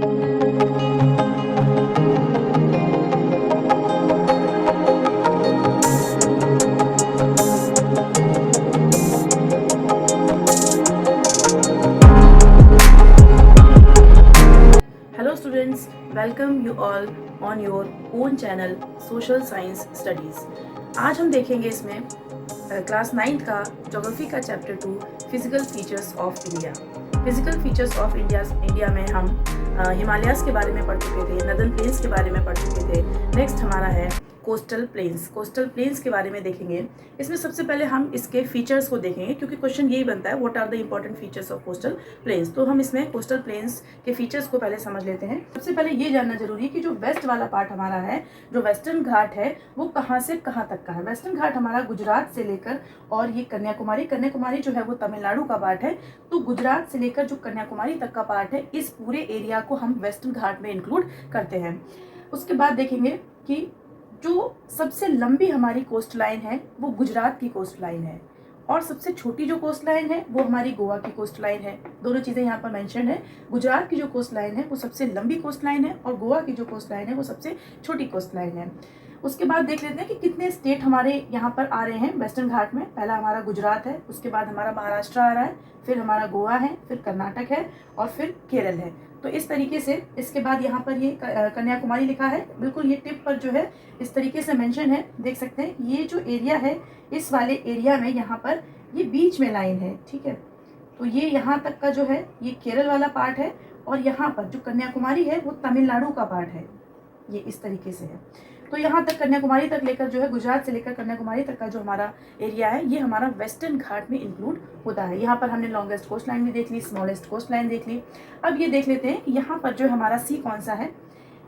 Hello students, welcome you all on your own channel Social Science Studies। आज हम देखेंगे इसमें क्लास 9th का ज्योग्राफी का chapter 2 physical features of India. Physical features of India में हम हिमालयाज़ के बारे में पढ़ चुके थे, नदर्न प्लेन्स के बारे में पढ़ चुके थे। नेक्स्ट हमारा है कोस्टल प्लेन्स के बारे में देखेंगे। इसमें सबसे पहले हम इसके फीचर्स को देखेंगे, क्योंकि क्वेश्चन यही बनता है what are the important features of coastal plains. तो हम इसमें कोस्टल प्लेन्स के फीचर्स को पहले समझ लेते हैं। सबसे पहले ये जानना जरूरी है कि जो वेस्ट वाला पार्ट हमारा है, जो वेस्टर्न घाट है, वो कहाँ से कहाँ तक का है। वेस्टर्न घाट हमारा गुजरात से लेकर और ये कन्याकुमारी जो है वो तमिलनाडु का पार्ट है। तो गुजरात से लेकर जो कन्याकुमारी तक का पार्ट है, इस पूरे एरिया को हम वेस्टर्न घाट में इंक्लूड करते हैं। उसके बाद देखेंगे कि जो सबसे लंबी हमारी कोस्ट लाइन है वो गुजरात की कोस्ट लाइन है, और सबसे छोटी जो कोस्ट लाइन है वो हमारी गोवा की कोस्ट लाइन है। दोनों चीज़ें यहाँ पर मेंशन है। गुजरात की जो कोस्ट लाइन है वो सबसे लंबी कोस्ट लाइन है, और गोवा की जो कोस्ट लाइन है वो सबसे छोटी कोस्ट लाइन है। उसके बाद देख लेते हैं कि कितने स्टेट हमारे यहाँ पर आ रहे हैं वेस्टर्न घाट में। पहला हमारा गुजरात है, उसके बाद हमारा महाराष्ट्र आ रहा है, फिर हमारा गोवा है, फिर कर्नाटक है, और फिर केरल है। तो इस तरीके से इसके बाद यहाँ पर ये कन्याकुमारी लिखा है, बिल्कुल ये टिप पर जो है इस तरीके से मेंशन है, देख सकते हैं। ये जो एरिया है, इस वाले एरिया में यहाँ पर ये बीच में लाइन है, ठीक है। तो ये यहाँ तक का जो है ये केरल वाला पार्ट है, और यहाँ पर जो कन्याकुमारी है वो तमिलनाडु का पार्ट है। ये इस तरीके से है। तो यहाँ तक कन्याकुमारी तक लेकर जो है, गुजरात से लेकर कन्याकुमारी तक का जो हमारा एरिया है, ये हमारा वेस्टर्न घाट में इंक्लूड होता है। यहाँ पर हमने लॉन्गेस्ट कोस्ट लाइन भी देख ली, स्मॉलेस्ट कोस्ट लाइन देख ली। अब ये देख लेते हैं कि यहाँ पर जो हमारा सी कौन सा है।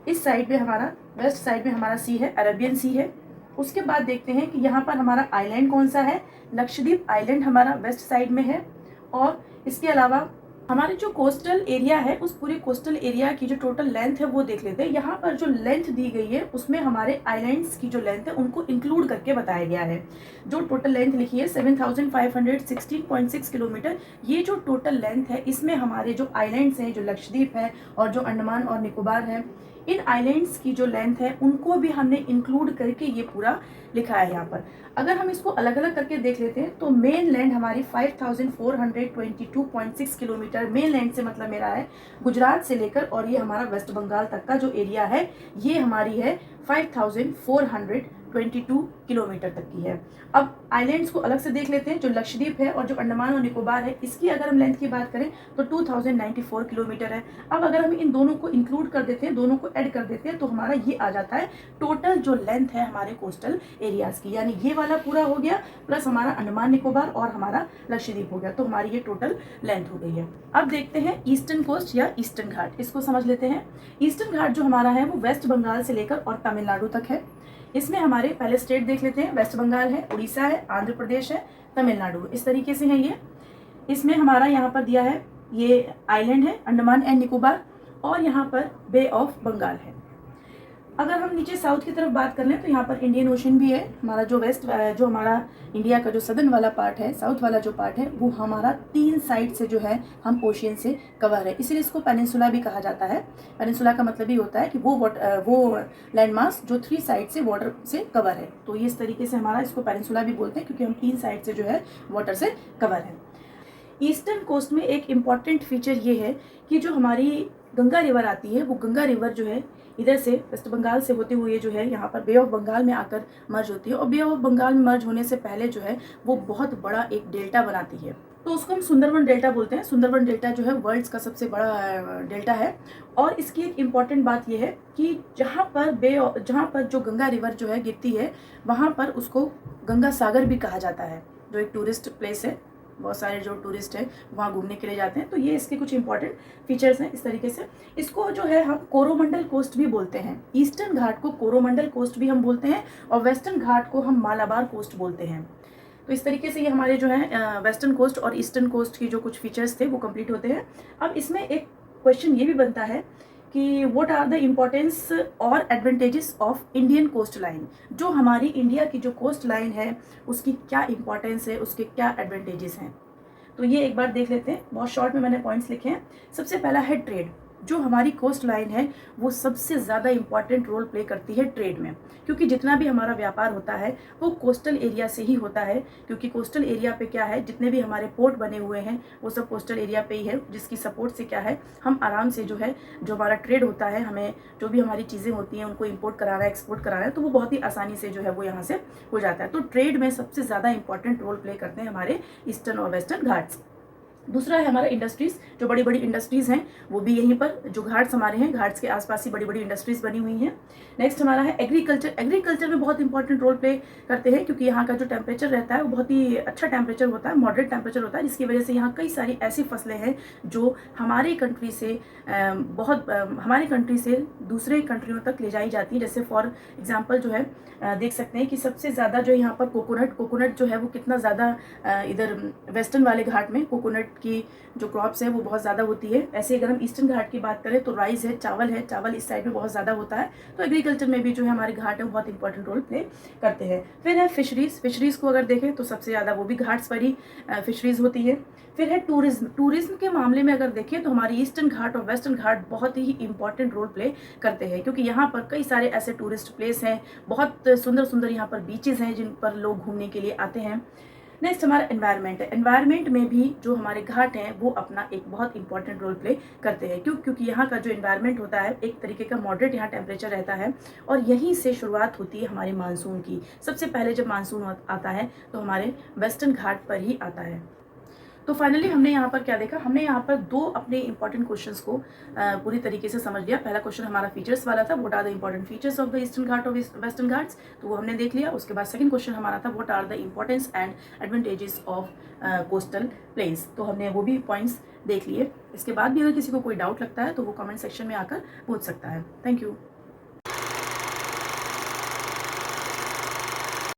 इस साइड में हमारा, वेस्ट साइड में हमारा सी है, अरेबियन सी है। उसके बाद देखते हैं कि यहाँ पर हमारा आइलैंड कौन सा है। लक्षद्वीप आइलैंड हमारा वेस्ट साइड में है। और इसके अलावा हमारे जो कोस्टल एरिया है, उस पूरे कोस्टल एरिया की जो टोटल लेंथ है वो देख लेते हैं। यहाँ पर जो लेंथ दी गई है उसमें हमारे आइलैंड्स की जो लेंथ है उनको इंक्लूड करके बताया गया है। जो टोटल लेंथ लिखी है 7516.6 किलोमीटर, ये जो टोटल लेंथ है इसमें हमारे जो आइलैंड्स हैं, जो लक्षद्वीप है और जो अंडमान और निकोबार है, इन आइलैंड्स की जो लेंथ है उनको भी हमने इंक्लूड करके ये पूरा लिखा है यहाँ पर। अगर हम इसको अलग अलग करके देख लेते हैं तो मेन लैंड हमारी 5422.6 किलोमीटर, मेन लैंड से मतलब मेरा है गुजरात से लेकर और ये हमारा वेस्ट बंगाल तक का जो एरिया है, ये हमारी है 5422 किलोमीटर तक की है। अब आइलैंड्स को अलग से देख लेते हैं। जो लक्षद्वीप है और जो अंडमान और निकोबार है, इसकी अगर हम लेंथ की बात करें तो 2094 किलोमीटर है। अब अगर हम इन दोनों को इंक्लूड कर देते हैं, दोनों को ऐड कर देते हैं, तो हमारा ये आ जाता है टोटल जो लेंथ है हमारे कोस्टल एरियाज की। यानी ये वाला पूरा हो गया प्लस हमारा अंडमान निकोबार और हमारा लक्षद्वीप हो गया, तो हमारी ये टोटल लेंथ हो गई है। अब देखते हैं ईस्टर्न कोस्ट या ईस्टर्न घाट, इसको समझ लेते हैं। ईस्टर्न घाट जो हमारा है वो वेस्ट बंगाल से लेकर और तमिलनाडु तक है। इसमें हमारे पहले स्टेट देख लेते हैं। वेस्ट बंगाल है, उड़ीसा है, आंध्र प्रदेश है, तमिलनाडु, इस तरीके से है ये। इसमें हमारा यहाँ पर दिया है ये आइलैंड है अंडमान एंड निकोबार, और यहाँ पर बे ऑफ बंगाल है। अगर हम नीचे साउथ की तरफ बात कर लें तो यहाँ पर इंडियन ओशन भी है। हमारा जो जो हमारा इंडिया का जो सदर्न वाला पार्ट है, साउथ वाला जो पार्ट है, वो हमारा 3 साइड से जो है हम ओशियन से कवर है, इसलिए इसको पेनिनसुला भी कहा जाता है। पेनिनसुला का मतलब ही होता है कि वो लैंडमास जो 3 साइड से वाटर से कवर है। तो ये इस तरीके से हमारा इसको पेनिनसुला भी बोलते हैं, क्योंकि हम 3 साइड से जो है वाटर से कवर है। ईस्टर्न कोस्ट में एक इम्पॉर्टेंट फीचर ये है कि जो हमारी गंगा रिवर आती है, वो गंगा रिवर जो है इधर से वेस्ट बंगाल से होते हुए जो है यहाँ पर बे ऑफ बंगाल में आकर मर्ज होती है, और बे ऑफ बंगाल में मर्ज होने से पहले जो है वो बहुत बड़ा एक डेल्टा बनाती है। तो उसको हम सुंदरवन डेल्टा बोलते हैं। सुंदरवन डेल्टा जो है वर्ल्ड का सबसे बड़ा डेल्टा है। और इसकी एक इम्पॉर्टेंट बात यह है कि जहाँ पर जो गंगा रिवर जो है गिरती है, वहाँ पर उसको गंगा सागर भी कहा जाता है, जो एक टूरिस्ट प्लेस है। बहुत सारे जो टूरिस्ट हैं वहाँ घूमने के लिए जाते हैं। तो ये इसके कुछ इंपॉर्टेंट फीचर्स हैं। इस तरीके से इसको जो है हम कोरोमंडल कोस्ट भी बोलते हैं। ईस्टर्न घाट को कोरोमंडल कोस्ट भी हम बोलते हैं, और वेस्टर्न घाट को हम मालाबार कोस्ट बोलते हैं। तो इस तरीके से ये हमारे जो है वेस्टर्न कोस्ट और ईस्टर्न कोस्ट की जो कुछ फीचर्स थे वो कंप्लीट होते हैं। अब इसमें एक क्वेश्चन ये भी बनता है कि व्हाट आर द इम्पोर्टेंस और advantages of Indian coast line. जो हमारी इंडिया की जो कोस्ट लाइन है उसकी क्या इंपॉर्टेंस है, उसके क्या एडवांटेजेस हैं, तो ये एक बार देख लेते हैं। बहुत शॉर्ट में मैंने पॉइंट्स लिखे हैं। सबसे पहला है ट्रेड। जो हमारी कोस्ट लाइन है वो सबसे ज़्यादा इम्पॉर्टेंट रोल प्ले करती है ट्रेड में, क्योंकि जितना भी हमारा व्यापार होता है वो कोस्टल एरिया से ही होता है। क्योंकि कोस्टल एरिया पे क्या है, जितने भी हमारे पोर्ट बने हुए हैं वो सब कोस्टल एरिया पे ही है, जिसकी सपोर्ट से क्या है, हम आराम से जो है, जो हमारा ट्रेड होता है, हमें जो भी हमारी चीज़ें होती हैं उनको इम्पोर्ट कराना है, एक्सपोर्ट कराना है, तो वो बहुत ही आसानी से जो है वो यहाँ से हो जाता है। तो ट्रेड में सबसे ज़्यादा इंपॉर्टेंट रोल प्ले करते हैं हमारे ईस्टर्न और वेस्टर्न घाट्स। दूसरा है हमारा इंडस्ट्रीज़, जो बड़ी बड़ी इंडस्ट्रीज़ हैं वो भी यहीं पर, जो घाट्स हमारे हैं, घाट्स के आसपास ही बड़ी बड़ी इंडस्ट्रीज़ बनी हुई हैं। नेक्स्ट हमारा है एग्रीकल्चर। एग्रीकल्चर में बहुत इंपॉर्टेंट रोल प्ले करते हैं, क्योंकि यहाँ का जो टेम्परेचर रहता है वो बहुत ही अच्छा टेम्परेचर होता है, मॉडरेट टेम्परेचर होता है, जिसकी वजह से यहाँ कई सारी ऐसी फसलें हैं जो हमारे कंट्री से हमारे कंट्री से दूसरे कंट्रियों तक ले जाई जाती हैं। जैसे फॉर एग्जाम्पल जो है देख सकते हैं कि सबसे ज़्यादा जो यहाँ पर कोकोनट जो है वो कितना ज़्यादा इधर वेस्टर्न वाले घाट में कोकोनट की जो क्रॉप्स है वो बहुत ज़्यादा होती है। ऐसे अगर हम ईस्टर्न घाट की बात करें तो राइस है, चावल इस साइड में बहुत ज़्यादा होता है। तो एग्रीकल्चर में भी जो है हमारे घाट है वो बहुत इंपॉर्टेंट रोल प्ले करते हैं। फिर है फिशरीज़ को अगर देखें तो सबसे ज़्यादा वो भी घाट्स पर ही फिशरीज़ होती है। फिर है टूरिज्म के मामले में अगर देखें तो हमारी ईस्टर्न घाट और वेस्टर्न घाट बहुत ही इंपॉर्टेंट रोल प्ले करते हैं, क्योंकि यहाँ पर कई सारे ऐसे टूरिस्ट प्लेस हैं, बहुत सुंदर सुंदर यहाँ पर बीचेस हैं जिन पर लोग घूमने के लिए आते हैं। नेक्स्ट हमारा एनवायरनमेंट है। एनवायरनमेंट में भी जो हमारे घाट हैं वो अपना एक बहुत इंपॉर्टेंट रोल प्ले करते हैं, क्योंकि यहाँ का जो एनवायरनमेंट होता है एक तरीके का मॉडरेट यहाँ टेम्परेचर रहता है, और यहीं से शुरुआत होती है हमारे मानसून की। सबसे पहले जब मानसून आता है तो हमारे वेस्टर्न घाट पर ही आता है। तो फाइनली हमने यहाँ पर क्या देखा, हमने यहाँ पर दो अपने इंपॉर्टेंट क्वेश्चंस को पूरी तरीके से समझ लिया। पहला क्वेश्चन हमारा फीचर्स वाला था, what are the important features of the eastern Ghat और वेस्टर्न घाट्स, तो वो हमने देख लिया। उसके बाद सेकंड क्वेश्चन हमारा था, what are the importance and advantages of coastal plains, तो हमने वो भी पॉइंट्स देख लिए। इसके बाद भी अगर किसी को कोई डाउट लगता है तो वो कमेंट सेक्शन में आकर पूछ सकता है। Thank you.